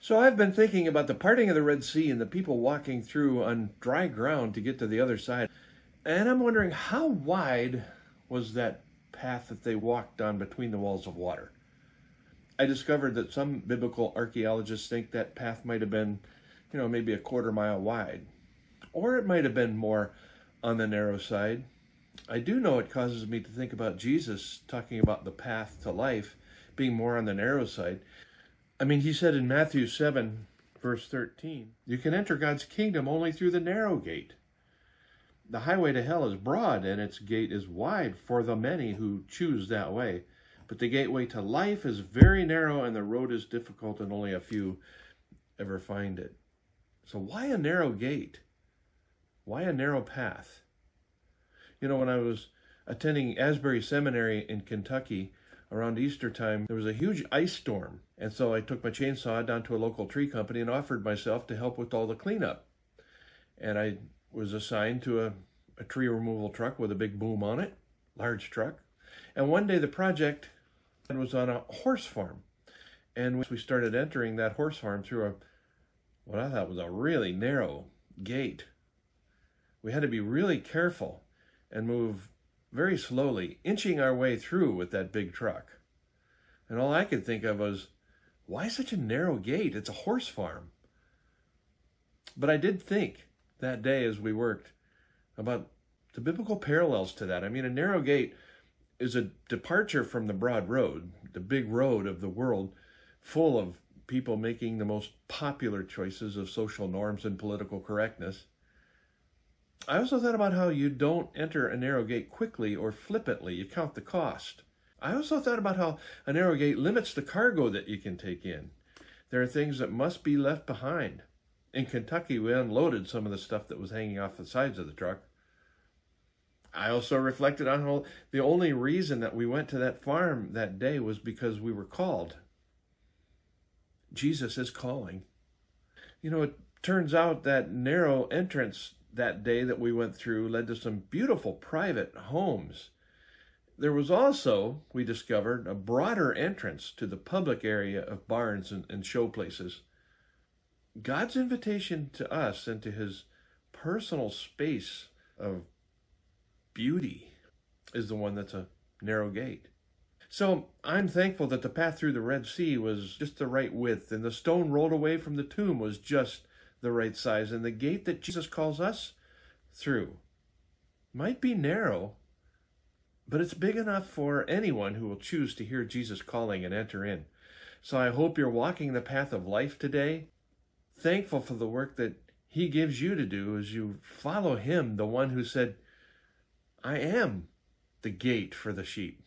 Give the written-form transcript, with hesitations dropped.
So I've been thinking about the parting of the Red Sea and the people walking through on dry ground to get to the other side. And I'm wondering, how wide was that path that they walked on between the walls of water? I discovered that some biblical archaeologists think that path might have been, maybe a quarter-mile wide. Or it might have been more on the narrow side. I do know it causes me to think about Jesus talking about the path to life being more on the narrow side. I mean, he said in Matthew 7, verse 13, you can enter God's kingdom only through the narrow gate. The highway to hell is broad, and its gate is wide for the many who choose that way. But the gateway to life is very narrow, and the road is difficult, and only a few ever find it. So why a narrow gate? Why a narrow path? When I was attending Asbury Seminary in Kentucky, around Easter time, there was a huge ice storm. And so I took my chainsaw down to a local tree company and offered myself to help with all the cleanup. And I was assigned to a tree removal truck with a big boom on it, large truck. And one day the project was on a horse farm. And we started entering that horse farm through what I thought was a really narrow gate. We had to be really careful and move very slowly, inching our way through with that big truck. And all I could think of was, why such a narrow gate? It's a horse farm. But I did think that day as we worked about the biblical parallels to that. I mean, a narrow gate is a departure from the broad road, the big road of the world, full of people making the most popular choices of social norms and political correctness. I also thought about how you don't enter a narrow gate quickly or flippantly. You count the cost. I also thought about how a narrow gate limits the cargo that you can take in. There are things that must be left behind. In Kentucky, we unloaded some of the stuff that was hanging off the sides of the truck. I also reflected on how the only reason that we went to that farm that day was because we were called. Jesus is calling. It turns out that narrow entrance that day that we went through led to some beautiful private homes. There was also, we discovered, a broader entrance to the public area of barns and show places. God's invitation to us into his personal space of beauty is the one that's a narrow gate. So I'm thankful that the path through the Red Sea was just the right width, and the stone rolled away from the tomb was just the right size, and the gate that Jesus calls us through might be narrow, but it's big enough for anyone who will choose to hear Jesus calling and enter in. So I hope you're walking the path of life today, thankful for the work that he gives you to do as you follow him, the one who said, I am the gate for the sheep.